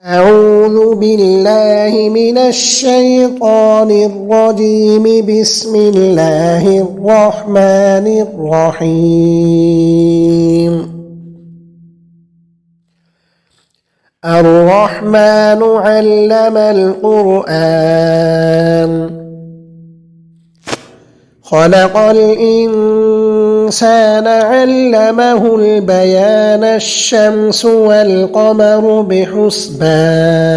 أعوذ بالله من الشيطان الرجيم. بسم الله الرحمن الرحيم. الرحمن علم القرآن، خلق الإنسان علمه البيان. الشمس والقمر بحسبان،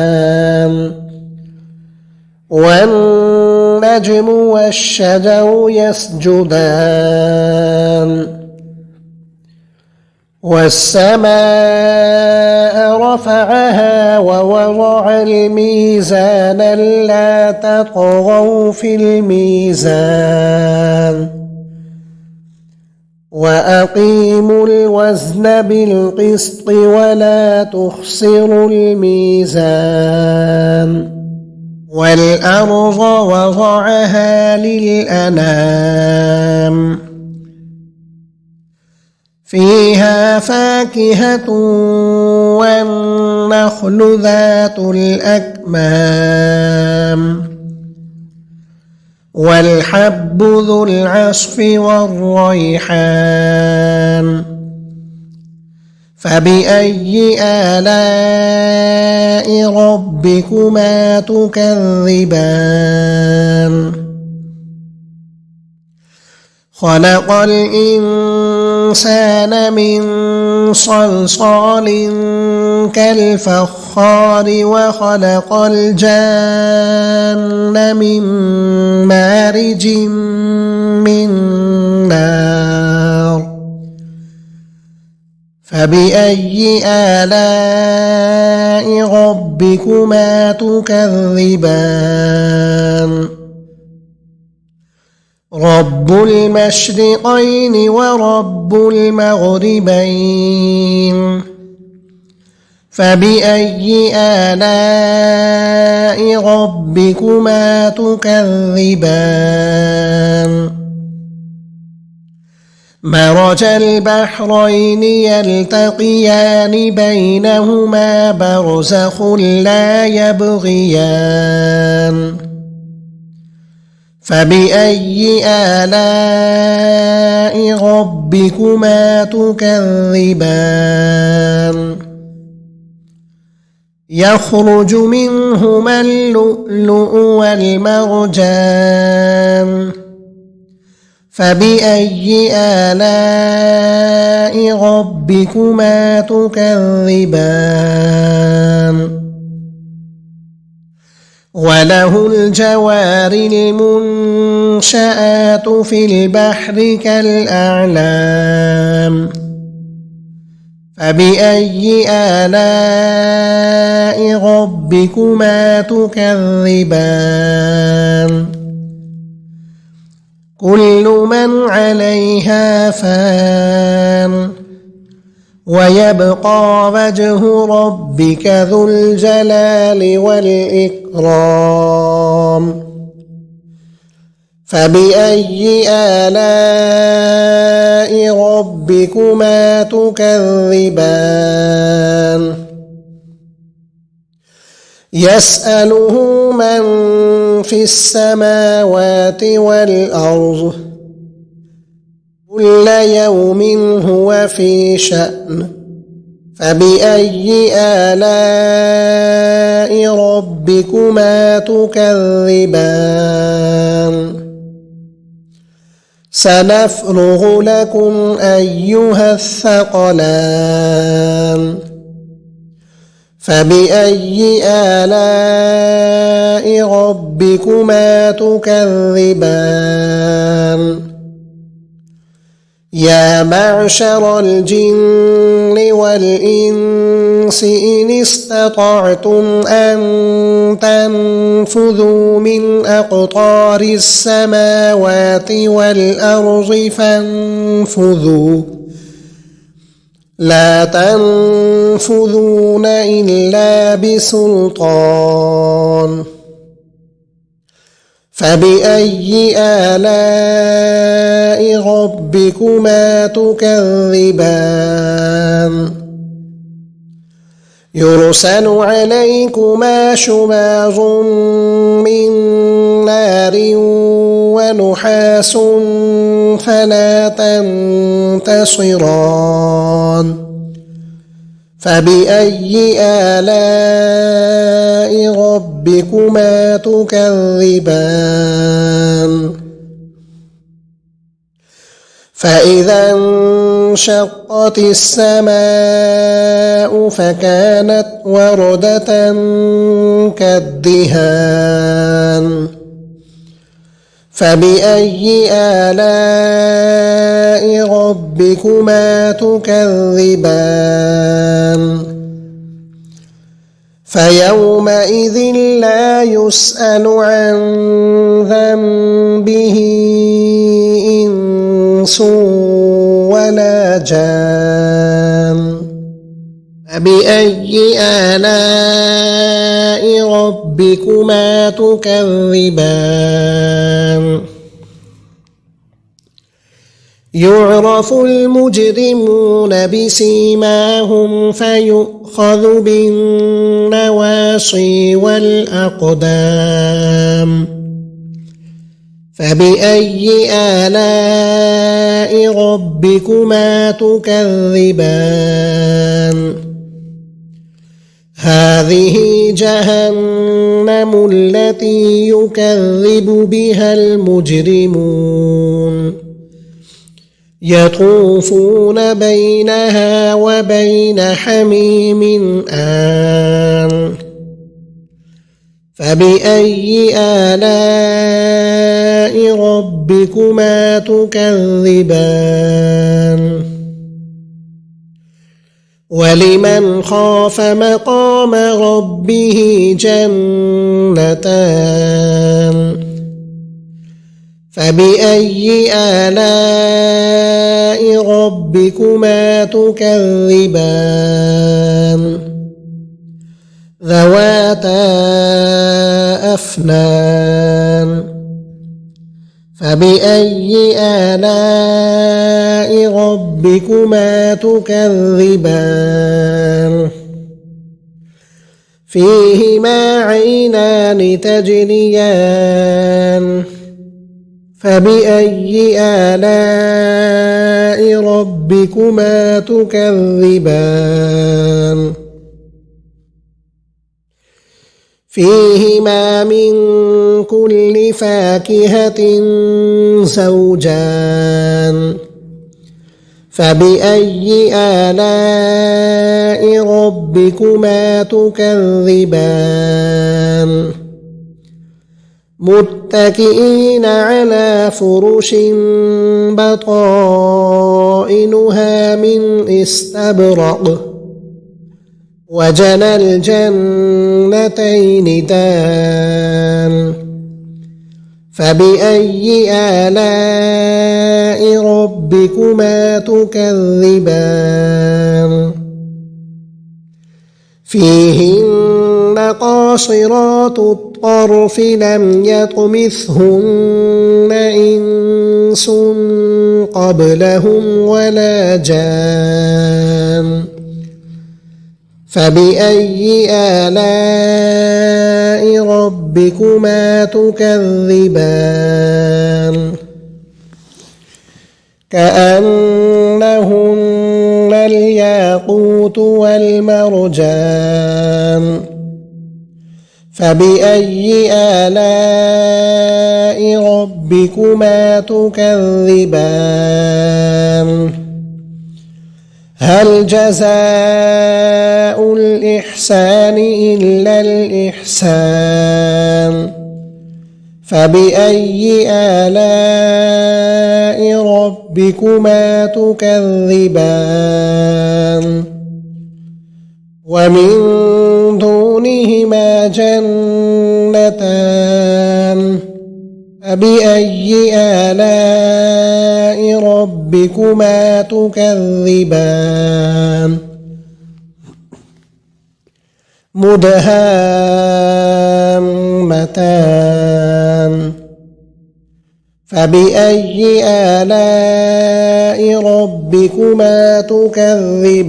والنجم والشجر يسجدان، والسماء رفعها ووضع الميزان ألا تطغوا في الميزان، وأقيموا الوزن بالقسط ولا تخسروا الميزان. والأرض وضعها للأنام، فيها فاكهة والنخل ذات الأكمام، والحب ذو العصف والريحان. فبأي آلاء ربكما تكذبان؟ خلق الإنسان من صلصال كالفخار، وخلق الجان من مارج من نار. فبأي آلاء ربكما تكذبان؟ رب المشرقين ورب المغربين. فبأي آلاء ربكما تكذبان؟ مرج البحرين يلتقيان، بينهما برزخ لا يبغيان. فبأي آلاء ربكما تكذبان؟ يخرج منهما اللؤلؤ والمرجان. فبأي آلاء ربكما تكذبان؟ وله الجوار المنشآت في البحر كالأعلام. فبأي آلاء ربكما تكذبان؟ كل من عليها فان، ويبقى وجه ربك ذو الجلال والإكرام. فبأي آلاء ربكما تكذبان؟ يسأله من في السماوات والأرض، كل يوم هو في شأن. فبأي آلاء ربكما تكذبان؟ سنفرغ لكم أيها الثقلان. فبأي آلاء ربكما تكذبان؟ يا معشر الجن والإنس إن استطعتم أن تنفذوا من أقطار السماوات والأرض فانفذوا، لا تنفذون إلا بسلطان. فبأي آلاء ربكما تكذبان؟ يرسل عليكما شواظ من نار ونحاس فلا تنتصران فبأي آلاء ربكما تكذبان فإذا انشقت السماء فكانت وردة كالدهان فبأي آلاء ربكما تكذبان فيومئذ لا يسأل عن ذنبه إنس ولا جان فبأي آلاء ربكما تكذبان يعرف المجرمون بسيماهم فيؤخذ بالنواصي والأقدام فبأي آلاء ربكما تكذبان هذه جهنم التي يكذب بها المجرمون يطوفون بينها وبين حميم آن فبأي آلاء ربكما تكذبان ولمن خاف مقام ربه جنتان فبأي آلاء ربكما تكذبان ذواتا أفنان فبأي آلاء ربكما تكذبان فيهما عينان تجريان فبأي آلاء ربكما تكذبان فيهما من كل فاكهة زوجان فبأي آلاء ربكما تكذبان متكئين على فرش بطائنها من استبرق وجنى الجنتين دان فبأي آلاء ربكما تكذبان فيهن قاصرات الطرف لم يطمثهن إنس قبلهم ولا جان فبأي آلاء ربكما تكذبان كأنهن الياقوت والمرجان فبأي آلاء ربكما تكذبان هل جزاء الإحسان إلا الإحسان فبأي آلاء ربكما تكذبان ومن دونهما جنتان فبأي آلاء ربكما تكذبان مدهامتان فبأي آلاء ربكما تكذبان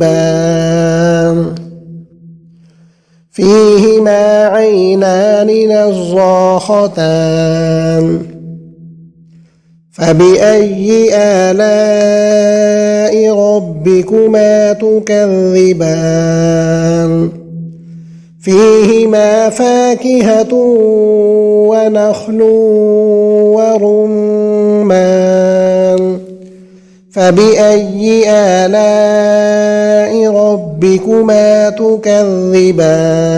فيهما عينان نضاختان فبأي آلاء ربكما تكذبان فيهما فاكهة ونخل ورمان فبأي آلاء ربكما تكذبان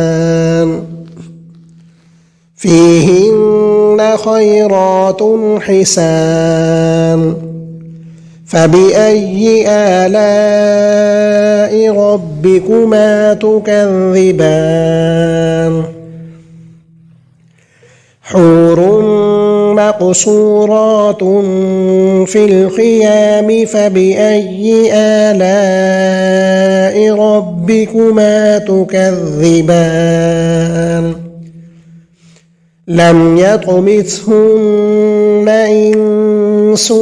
فيهن خيرات حسان فبأي آلاء ربكما تكذبان حور مقصورات في الخيام فبأي آلاء ربكما تكذبان لم يطمثهن إنس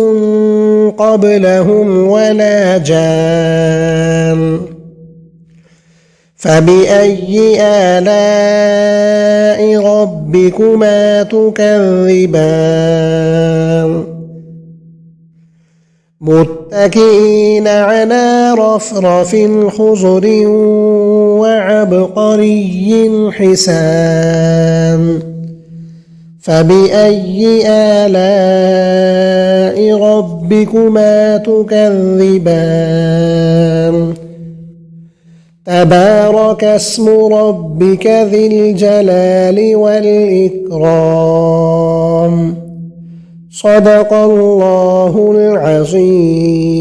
قبلهم ولا جان فبأي آلاء ربكما تكذبان متكئين على رفرف خضر وعبقري حسان فبأي آلاء ربكما تكذبان تبارك اسم ربك ذي الجلال والإكرام صدق الله العظيم.